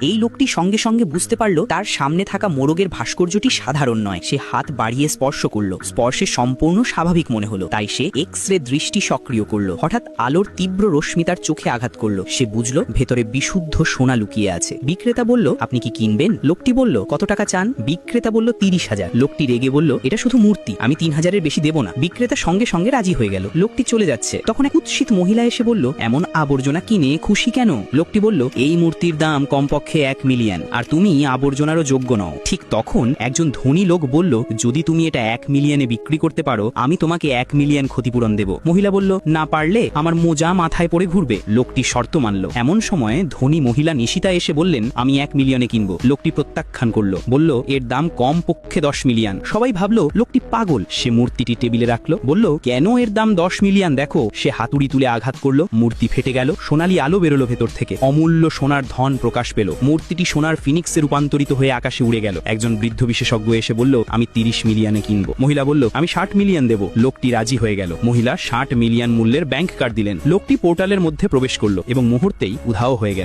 এই লোকটি সঙ্গে সঙ্গে বুঝতে পারল তার সামনে থাকা মোরগের ভাস্কর্যটি সাধারণ নয়। সে হাত বাড়িয়ে স্পর্শ করলো, স্পর্শে সম্পূর্ণ স্বাভাবিক মনে হলো। তাই সে এক্স রে দৃষ্টি সক্রিয় করলো। হঠাৎ আলোর তীব্র রশ্মি তার চোখে আঘাত করলো। সে বুঝলো ভেতরে বিশুদ্ধ সোনা লুকিয়ে আছে। বিক্রেতা বলল, আপনি কি কিনবেন? লোকটি বলল, কত টাকা চান? বিক্রেতা বলল, 30,000। লোকটি রেগে বলল, এটা শুধু মূর্তি, আমি 3,000-এর বেশি দেব না। বিক্রেতা সঙ্গে সঙ্গে রাজি হয়ে গেল। লোকটি চলে যাচ্ছে। তখন এক কুৎসিত মহিলা এসে বলল, এমন আবর্জনা কিনে খুশি কেন? লোকটি বলল, এই মূর্তির দাম কমপক্ষে 1 মিলিয়ন, আর তুমি আবর্জনারও যোগ্য নও। ঠিক তখন একজন ধনী লোক বলল, যদি তুমি এটা 1 মিলিয়নে বিক্রি করতে পারো, আমি তোমাকে 1 মিলিয়ন ক্ষতিপূরণ দেব। মহিলা বলল, না পারলে আমার মোজা মাথায় পড়ে ঘুরবে। লোকটি শর্ত মানল। এমন সময় ধনী মহিলা নিশিতা এসে বললেন, আমি 1 মিলিয়নে কিনবো। লোকটি প্রত্যাখ্যান করলো, বলল, এর দাম কমপক্ষে 10 মিলিয়ন। সবাই ভাবলো লোকটি পাগল। সে মূর্তিটি টেবিলে রাখলো, বলল, কেন এর দাম 10 মিলিয়ন? দেখো। সে হাতুড়ি তুলে আঘাত করলো, মূর্তি ফেটে গেল। সোনালী আলো বেরোলো ভেতর থেকে, অমূল্য সোনার ধন প্রকাশ পেল। মূর্তিটি সোনার ফিনিক্সে রূপান্তরিত হয়ে আকাশে উড়ে গেল। একজন বৃদ্ধ বিশেষজ্ঞ এসে বলল, আমি 30 মিলিয়নে কিনবো। মহিলা বলল, আমি 60 মিলিয়ন দেব। লোকটি রাজি হয়ে গেল। মহিলা 60 মিলিয়ন মূল্যের ব্যাংক কার্ড দিলেন। লোকটি পোর্টালের মধ্যে প্রবেশ করলো এবং মুহূর্তেই উধাও হয়ে গেল।